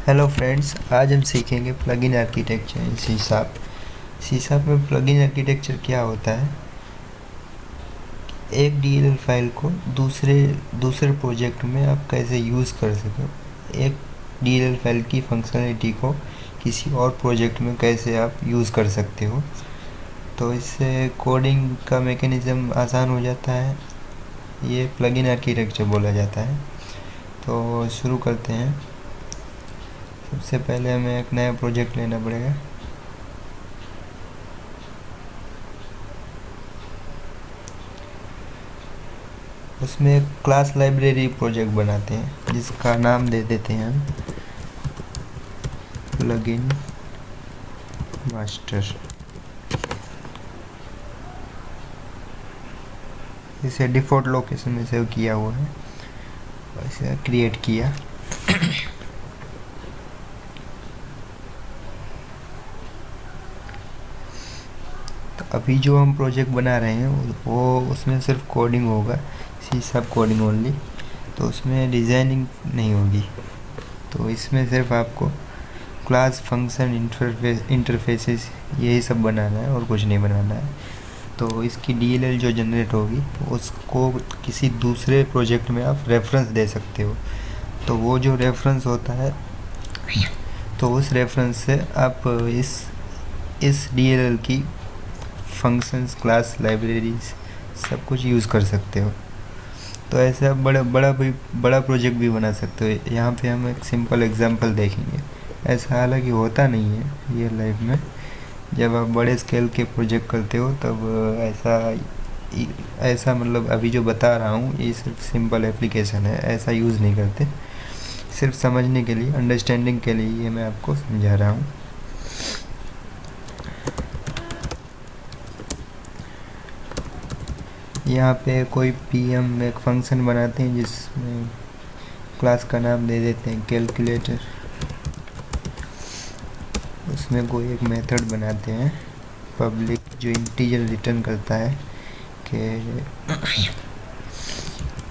Hello friends, आज हम सीखेंगे plugin architecture in C sharp. C sharp में प्लगइन आर्किटेक्चर क्या होता है। एक डीएलएल फाइल को दूसरे प्रोजेक्ट में आप कैसे यूज़ कर सकें, एक डीएलएल फाइल की फंक्शनलिटी को किसी और प्रोजेक्ट में कैसे आप यूज़ कर सकते हो। तो इससे कोडिंग का मैकेनिज़्म आसान हो जाता है। ये प्लगइन आर्किटेक्चर बोला जाता है। तो शुरू करते हैं। सबसे पहले हमें एक नया प्रोजेक्ट लेना पड़ेगा। उसमें एक क्लास लाइब्रेरी प्रोजेक्ट बनाते हैं जिसका नाम दे देते हैं हम प्लगइन मास्टर। इसे डिफ़ॉल्ट लोकेशन में सेव किया हुआ है, इसे क्रिएट किया। तो अभी जो हम प्रोजेक्ट बना रहे हैं वो उसमें सिर्फ कोडिंग होगा, सी शार्प कोडिंग ओनली। तो उसमें डिज़ाइनिंग नहीं होगी। तो इसमें सिर्फ आपको क्लास फंक्शन इंटरफेसेस यही सब बनाना है और कुछ नहीं बनाना है। तो इसकी डीएलएल जो जनरेट होगी उसको किसी दूसरे प्रोजेक्ट में आप रेफरेंस दे सकते हो। तो वो जो रेफरेंस होता है, तो उस रेफरेंस से आप इस डीएलएल की फंक्शंस, क्लास, लाइब्रेरीज सब कुछ यूज़ कर सकते हो। तो ऐसे आप बड़ा प्रोजेक्ट भी बना सकते हो। यहाँ पे हम एक सिंपल एग्जांपल देखेंगे। ऐसा हालांकि होता नहीं है रियल लाइफ में। जब आप बड़े स्केल के प्रोजेक्ट करते हो तब ऐसा मतलब अभी जो बता रहा हूँ ये सिर्फ सिंपल एप्लीकेशन है, ऐसा यूज़ नहीं करते। सिर्फ समझने के लिए, अंडरस्टैंडिंग के लिए ये मैं आपको समझा रहा हूँ। यहाँ पे कोई पीएम एक फंक्शन बनाते हैं जिसमें क्लास का नाम दे देते हैं कैलकुलेटर। उसमें कोई एक मेथड बनाते हैं पब्लिक जो इंटीजर रिटर्न करता है कि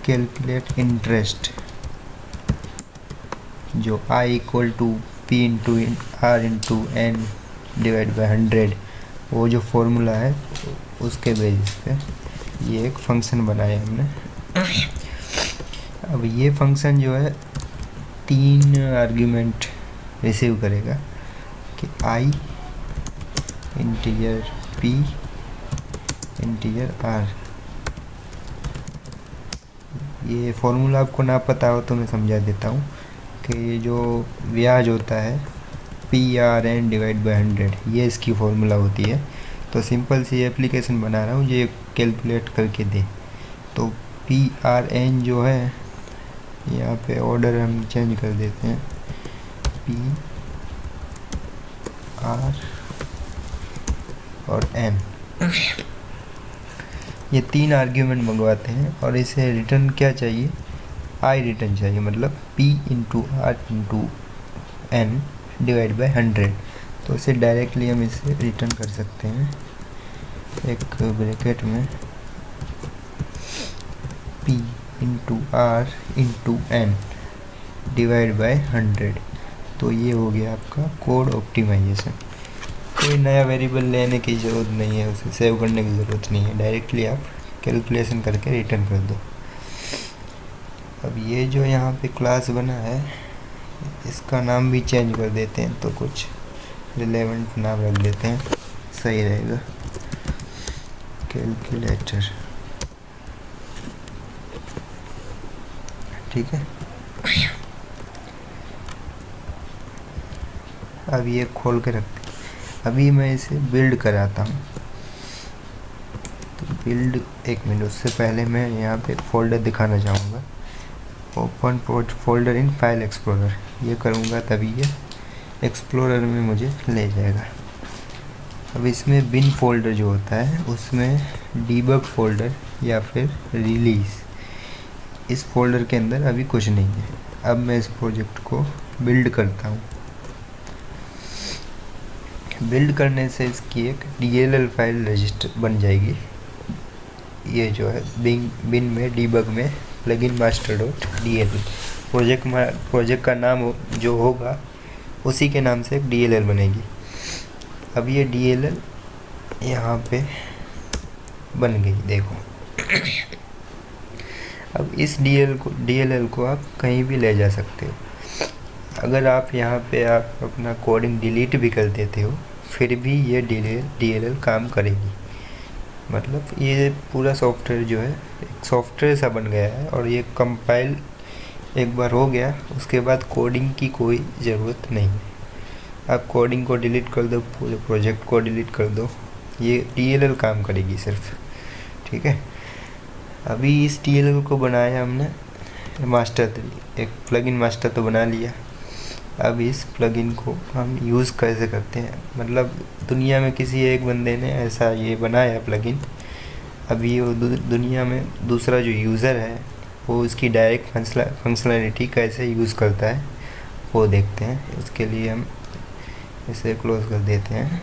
कैलकुलेट इंटरेस्ट, जो i equal to p into r into n divide by 100, वो जो फॉर्मूला है उसके बेसिस पे ये एक फंक्शन बनाया हमने। अब ये फंक्शन जो है 3 आर्ग्यूमेंट रिसीव करेगा कि i integer p integer r। ये फॉर्मूला आपको ना पता हो तो मैं समझा देता हूँ कि जो ब्याज होता है PRN डिवाइड बाई 100, ये इसकी फॉर्मूला होती है। तो सिंपल सी एप्लीकेशन बना रहा हूँ ये कैलकुलेट करके दे। तो PRN जो है, यहाँ पे ऑर्डर हम चेंज कर देते हैं, PR और N, ये 3 आर्ग्यूमेंट मंगवाते हैं। और इसे रिटर्न क्या चाहिए, I रिटर्न चाहिए, मतलब P into R into N divide by 100। तो इसे डायरेक्टली हम इसे रिटर्न कर सकते हैं एक ब्रैकेट में P into R into N divide by 100। तो ये हो गया आपका कोड ऑप्टिमाइजेशन। कोई नया वेरिएबल लेने की ज़रूरत नहीं है, उसे सेव करने की ज़रूरत नहीं है, डायरेक्टली आप कैलकुलेशन करके रिटर्न कर दो। अब ये जो यहाँ पे क्लास बना है इसका नाम भी चेंज कर देते हैं, तो कुछ रिलेवेंट नाम रख देते हैं, सही रहेगा, कैलकुलेटर। ठीक है। अब ये खोल के रखते हैं। अभी मैं इसे बिल्ड कराता हूँ। तो बिल्ड, एक मिनट, उससे पहले मैं यहाँ पे एक फ़ोल्डर दिखाना चाहूँगा, open folder in file explorer. ये करूँगा तभी ये एक्सप्लोरर में मुझे ले जाएगा। अब इसमें बिन फोल्डर जो होता है उसमें डीबग फोल्डर या फिर रिलीज़, इस फोल्डर के अंदर अभी कुछ नहीं है। अब मैं इस प्रोजेक्ट को बिल्ड करता हूँ। बिल्ड करने से इसकी एक DLL फाइल रजिस्टर बन जाएगी। ये जो है बिन में डीबग में plugin master dot DLL project का नाम जो होगा उसी के नाम से एक DLL बनेगी। अब ये DLL यहाँ पे बन गई, देखो। अब इस DLL को आप कहीं भी ले जा सकते हो। अगर आप यहाँ पे आप अपना कोडिंग डिलीट भी कर देते हो, फिर भी ये DLL काम करेगी। मतलब ये पूरा सॉफ्टवेयर जो है एक सॉफ्टवेयर सा बन गया है, और ये कंपाइल एक बार हो गया, उसके बाद कोडिंग की कोई ज़रूरत नहीं है। आप कोडिंग को डिलीट कर दो, पूरे प्रोजेक्ट को डिलीट कर दो, ये DLL काम करेगी सिर्फ। ठीक है, अभी इस DLL को बनाया हमने मास्टर 3, एक प्लगइन मास्टर तो बना लिया। अब इस प्लगइन को हम यूज़ कैसे करते हैं, मतलब दुनिया में किसी एक बंदे ने ऐसा ये बनाया प्लगइन। अभी वो दुनिया में दूसरा जो यूज़र है वो इसकी डायरेक्ट फंक्शनैलिटी कैसे यूज़ करता है वो देखते हैं। इसके लिए हम इसे क्लोज कर देते हैं।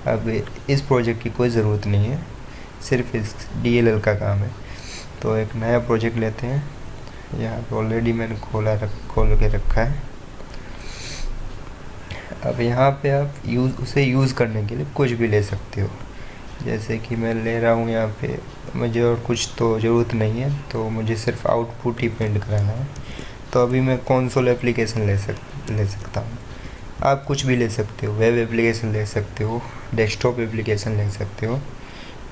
अब इस प्रोजेक्ट की कोई ज़रूरत नहीं है, सिर्फ इस DLL का काम है। तो एक नया प्रोजेक्ट लेते हैं, यहाँ पे ऑलरेडी मैंने खोल के रखा है। अब यहाँ पे आप उसे यूज़ करने के लिए कुछ भी ले सकते हो। जैसे कि मैं ले रहा हूँ यहाँ पे, मुझे और कुछ तो ज़रूरत नहीं है, तो मुझे सिर्फ आउटपुट ही प्रिंट कराना है। तो अभी मैं कंसोल एप्लीकेशन ले सकता हूँ। आप कुछ भी ले सकते हो, वेब एप्लीकेशन ले सकते हो, डेस्कटॉप एप्लीकेशन ले सकते हो,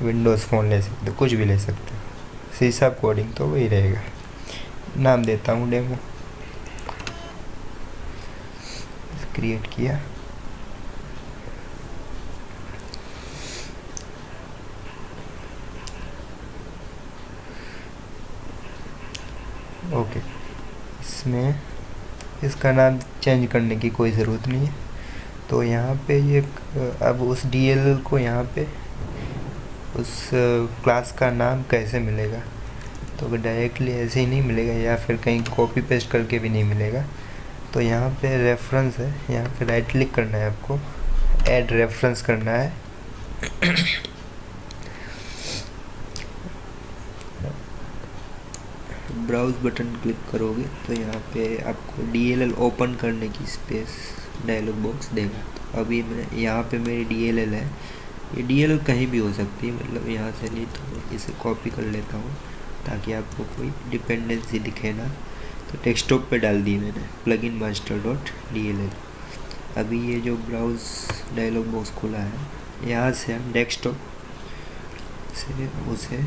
विंडोज़ फ़ोन ले सकते हो, कुछ भी ले सकते हो। सी# कोडिंग तो वही रहेगा। नाम देता हूँ डेमो, क्रिएट किया। ओके, इसमें इसका नाम चेंज करने की कोई ज़रूरत नहीं है। तो यहाँ पे ये अब उस DLL को यहाँ पे उस क्लास का नाम कैसे मिलेगा, तो डायरेक्टली ऐसे ही नहीं मिलेगा, या फिर कहीं कॉपी पेस्ट करके भी नहीं मिलेगा। तो यहाँ पे रेफरेंस है, यहाँ पे राइट क्लिक करना है, आपको ऐड रेफरेंस करना है। ब्राउज बटन क्लिक करोगे तो यहाँ पे आपको DLL ओपन करने की स्पेस डायलॉग बॉक्स देगा। तो अभी मैं यहाँ पे मेरी DLL है, ये DLL कहीं भी हो सकती है, मतलब यहाँ से नहीं, तो इसे कॉपी कर लेता हूँ ताकि आपको कोई डिपेंडेंसी दिखे ना। तो डेस्कटॉप पे डाल दी मैंने प्लगइन मास्टर डॉट DLL। अभी ये जो ब्राउज डायलॉग बॉक्स खुला है, यहाँ से हम डेस्कटॉप से उसे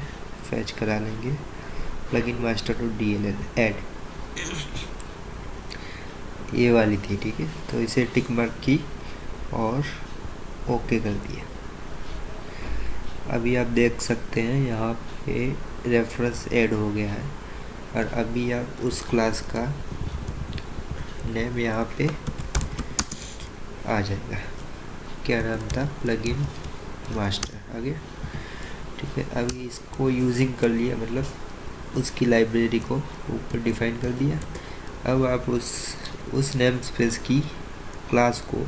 फैच करा लेंगे, plugin master dot DLL add, ये वाली थी। ठीक है, तो इसे टिक मार्क की और ओके कर दिया। अभी आप देख सकते हैं यहाँ पे रेफरेंस ऐड हो गया है, और अभी आप उस क्लास का नेम यहाँ पे आ जाएगा। क्या नाम था, प्लगइन मास्टर, आ गया। ठीक है, अभी इसको यूजिंग कर लिया, मतलब उसकी लाइब्रेरी को ऊपर डिफाइन कर दिया। अब आप उस नेम स्पेस की क्लास को,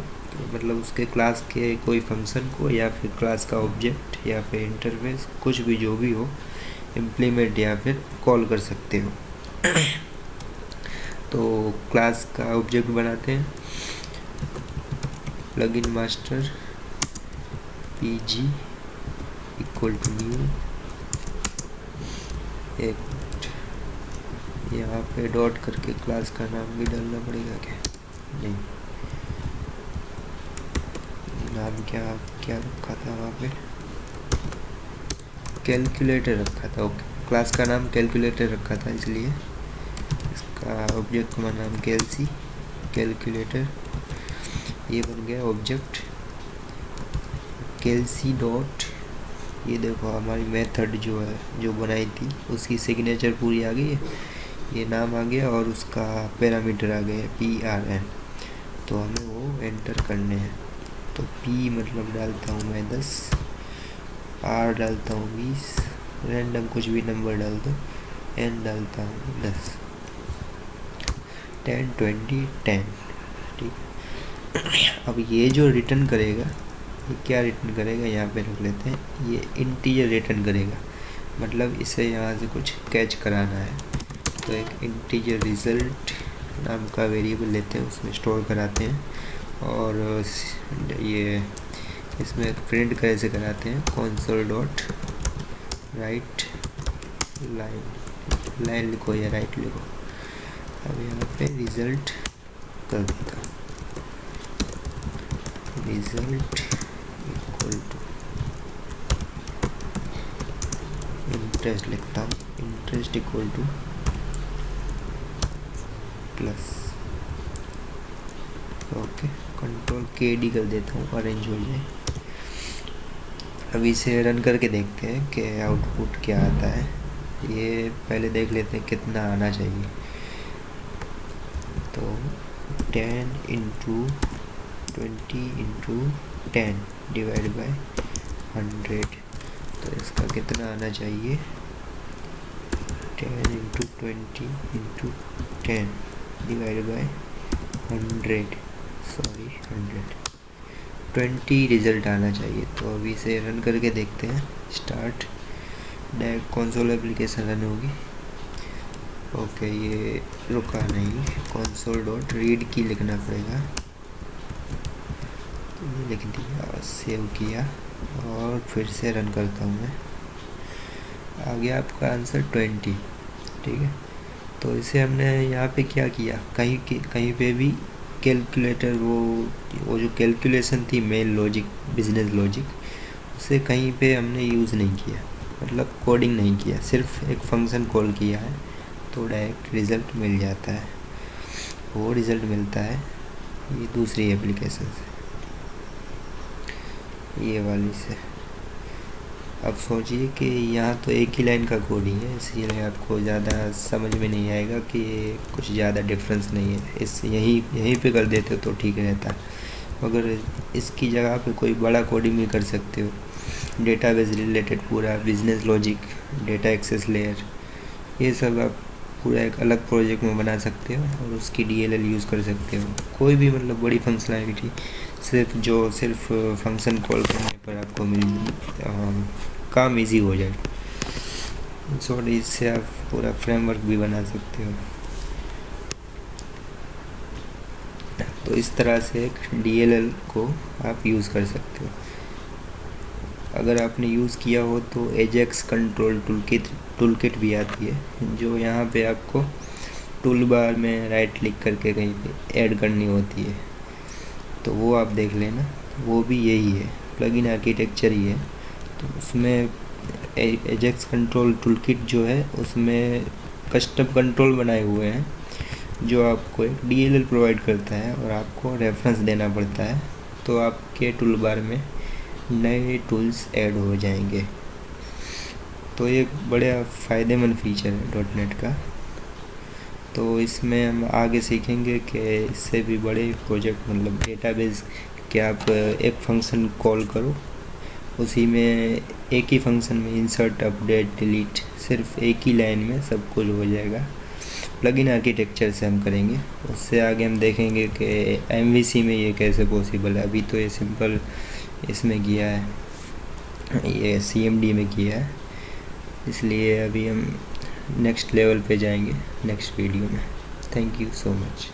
मतलब उसके क्लास के कोई फंक्शन को, या फिर क्लास का ऑब्जेक्ट, या फिर इंटरफेस, कुछ भी जो भी हो, इम्प्लीमेंट या फिर कॉल कर सकते हो। तो क्लास का ऑब्जेक्ट बनाते हैं, plugin master PG equal to new. एक मिनट, यहाँ पे डॉट करके क्लास का नाम भी डालना पड़ेगा क्या? नहीं, नाम क्या रखा था वहाँ पे, कैलकुलेटर रखा था। ओके, क्लास का नाम कैलकुलेटर रखा था, इसलिए इसका ऑब्जेक्ट का नाम कैलकुलेटर, ये बन गया ऑब्जेक्ट। कैलसी डॉट, ये देखो हमारी मेथड जो है, जो बनाई थी, उसकी सिग्नेचर पूरी आ गई है, ये नाम आ गया और उसका पैरामीटर आ गया PRN। तो हमें वो एंटर करने हैं। तो P मतलब डालता हूँ मैं 10, R डालता हूँ 20, रैंडम कुछ भी नंबर डाल दो, N डालता हूँ 10, 10 20 10। ठीक, अब ये जो रिटर्न करेगा, ये क्या रिटर्न करेगा, यहाँ पे रख लेते हैं, ये इंटीजर रिटर्न करेगा, मतलब इसे यहाँ से कुछ कैच कराना है। तो एक इंटीजर रिजल्ट नाम का वेरिएबल लेते हैं, उसमें स्टोर कराते हैं। और ये इसमें प्रिंट कैसे कराते हैं, console डॉट राइट लाइन लिखो या राइट लिखो। अब यहाँ पे रिज़ल्ट कर देता हूँ, रिज़ल्ट इक्वल टू इंटरेस्ट लिखता हूँ, interest equal two plus. Okay, control KD कर देता हूँ, अरेंज हो जाए। अभी इसे रन करके देखते हैं कि आउटपुट क्या आता है। ये पहले देख लेते हैं कितना आना चाहिए। तो 10 इंटू 20 इंटू 10 डिवाइड बाय 100, तो इसका कितना आना चाहिए, 10 into 20 into 10 divide by 100, sorry 120 result आना चाहिए। तो अभी इसे रन करके देखते हैं। Start, direct console application run होगी। ओके, ये रुका नहीं, कंसोल डॉट रीड की लिखना पड़ेगा। तो ये लिख दिया, सेव किया और फिर से रन करता हूँ मैं। आ गया आपका आंसर 20, ठीक है। तो इसे हमने यहाँ पे क्या किया, कहीं पे भी कैलकुलेटर, वो जो कैलकुलेशन थी मेन लॉजिक, बिजनेस लॉजिक, उसे कहीं पे हमने यूज़ नहीं किया, मतलब कोडिंग नहीं किया, सिर्फ एक फंक्शन कॉल किया है, तो डायरेक्ट रिज़ल्ट मिल जाता है। वो रिज़ल्ट मिलता है ये दूसरी एप्लीकेशन से, ये वाली से। अब सोचिए कि यहाँ तो एक ही लाइन का कोडिंग है, इसलिए आपको ज़्यादा समझ में नहीं आएगा कि कुछ ज़्यादा डिफरेंस नहीं है। इस यहीं पे कर देते हो तो ठीक रहता, मगर इसकी जगह पे कोई बड़ा कोडिंग भी कर सकते हो। डेटाबेस रिलेटेड पूरा business logic, data access layer, ये सब आप पूरा एक अलग प्रोजेक्ट में बना सकते हो और उसकी DLL यूज़ कर सकते हो। कोई भी मतलब बड़ी फंक्शनैलिटी सिर्फ फंक्शन कॉल करने पर आपको काम इजी हो जाए। सो इससे आप पूरा फ्रेमवर्क भी बना सकते हो। तो इस तरह से एक DLL को आप यूज़ कर सकते हो। अगर आपने यूज़ किया हो तो एजेक्स कंट्रोल टूलकिट भी आती है, जो यहाँ पे आपको टूल बार में राइट क्लिक करके कहीं पे ऐड करनी होती है, तो वो आप देख लेना। वो भी यही है, प्लगइन आर्किटेक्चर ही है। तो उसमें एजेक्स कंट्रोल टूलकिट जो है, उसमें कस्टम कंट्रोल बनाए हुए हैं, जो आपको एक DLL प्रोवाइड करता है और आपको रेफरेंस देना पड़ता है, तो आपके टूल बार में नए टूल्स ऐड हो जाएंगे। तो ये बड़ा फ़ायदेमंद फीचर है .NET का। तो इसमें हम आगे सीखेंगे कि इससे भी बड़े प्रोजेक्ट, मतलब डेटाबेस कि आप एक फंक्शन कॉल करो, उसी में एक ही फंक्शन में इंसर्ट, अपडेट, डिलीट, सिर्फ एक ही लाइन में सब कुछ हो जाएगा। प्लगइन आर्किटेक्चर से हम करेंगे, उससे आगे हम देखेंगे कि MVC में ये कैसे पॉसिबल है। अभी तो ये सिंपल इसमें किया है, ये CMD में किया है, इसलिए अभी हम नेक्स्ट लेवल पे जाएंगे नेक्स्ट वीडियो में। Thank you so much.